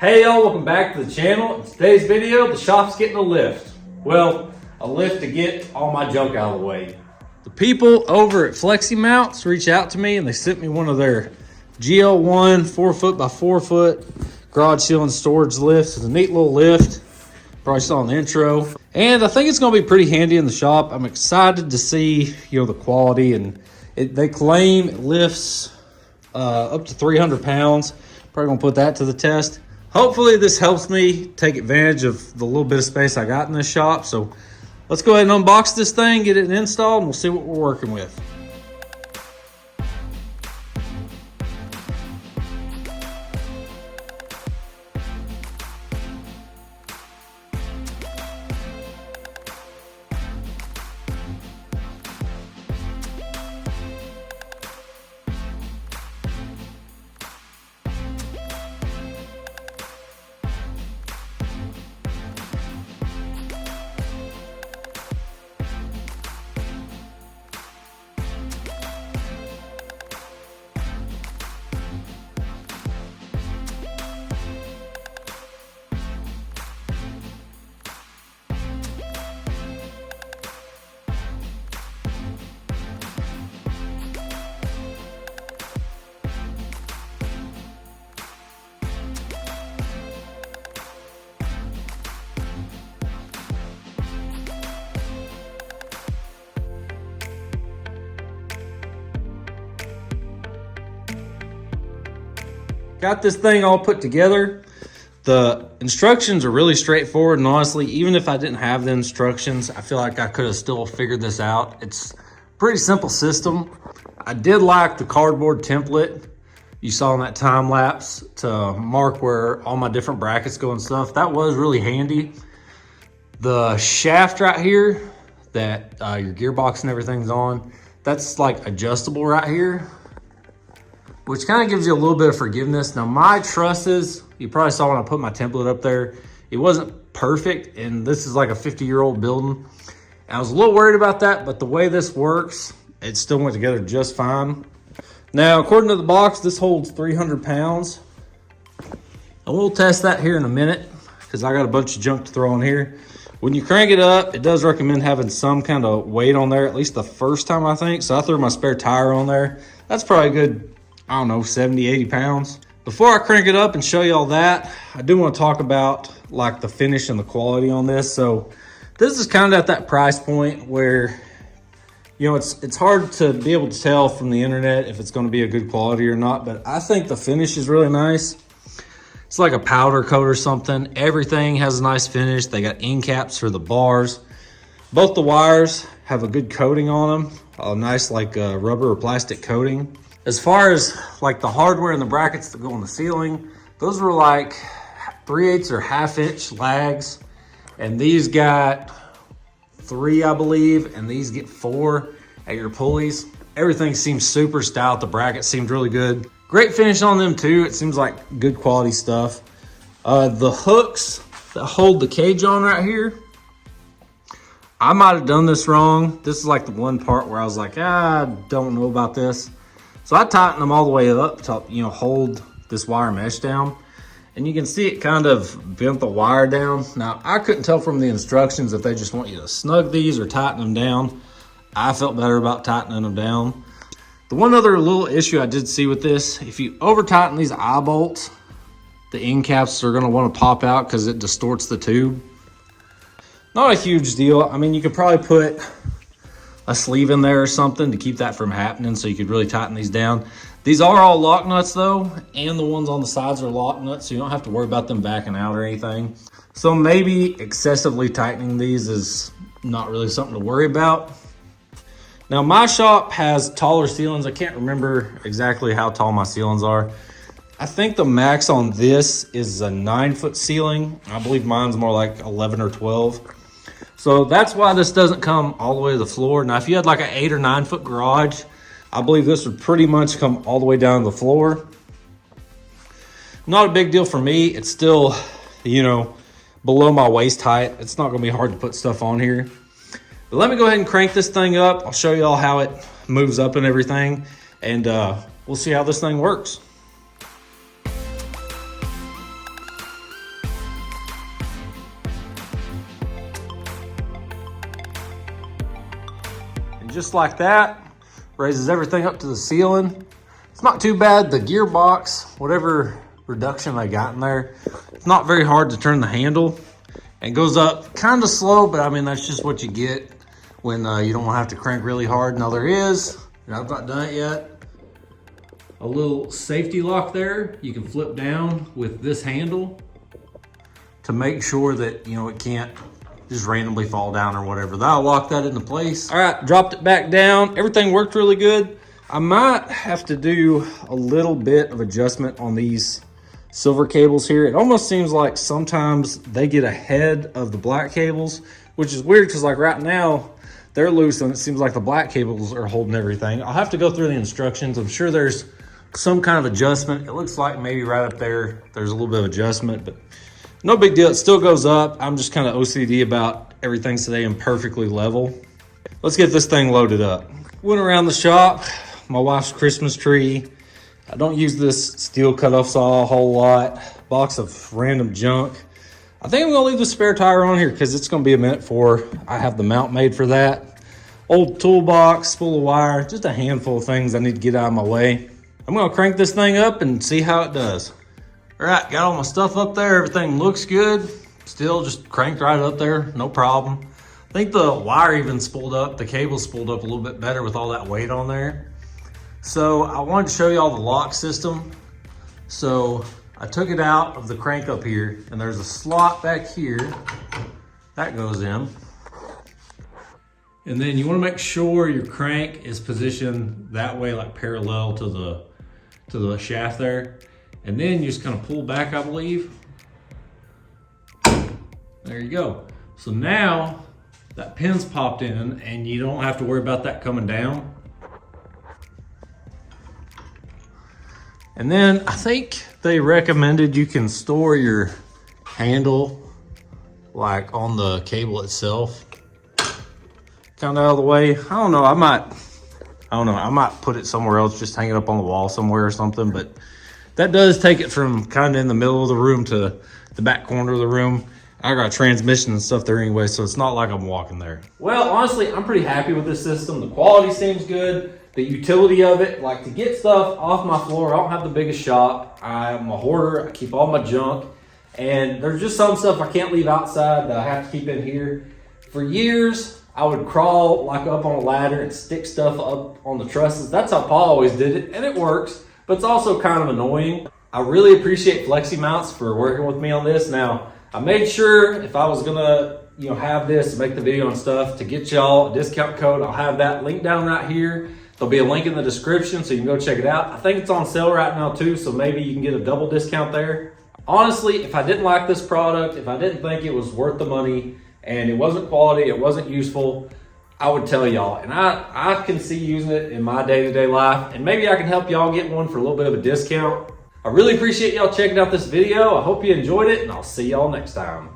Hey y'all, welcome back to the channel. In today's video, the shop's getting a lift. Well, a lift to get all my junk out of the way. The people over at Fleximounts reached out to me and they sent me one of their GL1 4-foot by 4-foot garage ceiling storage lifts. It's a neat little lift. Probably saw in the intro. And I think it's gonna be pretty handy in the shop. I'm excited to see, the quality, and they claim it lifts up to 300 pounds. Probably gonna put that to the test. Hopefully this helps me take advantage of the little bit of space I got in this shop. So let's go ahead and unbox this thing, get it installed, and we'll see what we're working with. Got this thing all put together. The instructions are really straightforward, and honestly, even if I didn't have the instructions, I feel like I could have still figured this out. It's a pretty simple system. I did like the cardboard template you saw in that time lapse to mark where all my different brackets go and stuff. That was really handy. The shaft right here that your gearbox and everything's on, that's like adjustable right here, which kind of gives you a little bit of forgiveness. Now my trusses, you probably saw when I put my template up there, it wasn't perfect, and this is like a 50-year-old building. And I was a little worried about that, but the way this works, it still went together just fine. Now, according to the box, this holds 300 pounds. And we'll test that here in a minute, because I got a bunch of junk to throw in here. When you crank it up, it does recommend having some kind of weight on there, at least the first time, I think. So I threw my spare tire on there. That's probably a good, 70, 80 pounds. Before I crank it up and show you all that, I do want to talk about like the finish and the quality on this. So this is kind of at that price point where, it's hard to be able to tell from the internet if it's going to be a good quality or not, but I think the finish is really nice. It's like a powder coat or something. Everything has a nice finish. They got end caps for the bars. Both the wires have a good coating on them, a nice rubber or plastic coating. As far as like the hardware and the brackets that go on the ceiling, those were like 3/8 or 1/2 inch lags. And these got 3, I believe, and these get 4 at your pulleys. Everything seems super stout. The bracket seemed really good. Great finish on them too. It seems like good quality stuff. The hooks that hold the cage on right here, I might have done this wrong. This is like the one part where I was like, I don't know about this. So I tightened them all the way up to, hold this wire mesh down. And you can see it kind of bent the wire down. Now, I couldn't tell from the instructions if they just want you to snug these or tighten them down. I felt better about tightening them down. The one other little issue I did see with this, if you over tighten these eye bolts, the end caps are gonna wanna pop out because it distorts the tube. Not a huge deal. I mean, you could probably put a sleeve in there or something to keep that from happening, so you could really tighten these down. These are all lock nuts though, and the ones on the sides are lock nuts, so you don't have to worry about them backing out or anything. So maybe excessively tightening these is not really something to worry about. Now my shop has taller ceilings. I can't remember exactly how tall my ceilings are. I think the max on this is a 9-foot ceiling. I believe mine's more like 11 or 12. So that's why this doesn't come all the way to the floor. Now, if you had like an 8 or 9 foot garage, I believe this would pretty much come all the way down to the floor. Not a big deal for me. It's still, below my waist height. It's not gonna be hard to put stuff on here. But let me go ahead and crank this thing up. I'll show you all how it moves up and everything. And we'll see how this thing works. And just like that, raises everything up to the ceiling. It's not too bad. The gearbox, whatever reduction they got in there, it's not very hard to turn the handle. And goes up kind of slow, but I mean, that's just what you get when you don't have to crank really hard. Now there is, and I've not done it yet, a little safety lock there. You can flip down with this handle to make sure that, you know, it can't just randomly fall down or whatever. That'll lock that into place. All right, dropped it back down. Everything worked really good. I might have to do a little bit of adjustment on these silver cables here. It almost seems like sometimes they get ahead of the black cables, which is weird because like right now they're loose and it seems like the black cables are holding everything. I'll have to go through the instructions. I'm sure there's some kind of adjustment. It looks like maybe right up there, there's a little bit of adjustment, but no big deal. It still goes up. I'm just kind of OCD about everything staying perfectly level. Let's get this thing loaded up. Went around the shop, my wife's Christmas tree. I don't use this steel cutoff saw a whole lot. Box of random junk. I think I'm gonna leave the spare tire on here because it's gonna be a minute before I have the mount made for that. Old toolbox full of wire, just a handful of things I need to get out of my way. I'm gonna crank this thing up and see how it does. All right, got all my stuff up there. Everything looks good. Still just cranked right up there, no problem. I think the wire even spooled up, the cable spooled up a little bit better with all that weight on there. So I wanted to show you all the lock system. So I took it out of the crank up here and there's a slot back here that goes in. And then you want to make sure your crank is positioned that way, like parallel to the shaft there. And then you just kind of pull back, I believe. There you go. So now that pin's popped in and you don't have to worry about that coming down. And then I think they recommended you can store your handle like on the cable itself. Kind of out of the way. I don't know, I might put it somewhere else, just hang it up on the wall somewhere or something, but that does take it from kind of in the middle of the room to the back corner of the room. I got transmission and stuff there anyway, so it's not like I'm walking there. Well, honestly, I'm pretty happy with this system. The quality seems good. The utility of it, like to get stuff off my floor, I don't have the biggest shop. I'm a hoarder, I keep all my junk. And there's just some stuff I can't leave outside that I have to keep in here. For years, I would crawl like up on a ladder and stick stuff up on the trusses. That's how Paul always did it, and it works, but it's also kind of annoying. I really appreciate Fleximounts for working with me on this. Now, I made sure if I was gonna have this, make the video and stuff, to get y'all a discount code, I'll have that link down right here. There'll be a link in the description so you can go check it out. I think it's on sale right now too, so maybe you can get a double discount there. Honestly, if I didn't like this product, if I didn't think it was worth the money and it wasn't quality, it wasn't useful, I would tell y'all. And I can see using it in my day-to-day life, and maybe I can help y'all get one for a little bit of a discount. I really appreciate y'all checking out this video. I hope you enjoyed it, and I'll see y'all next time.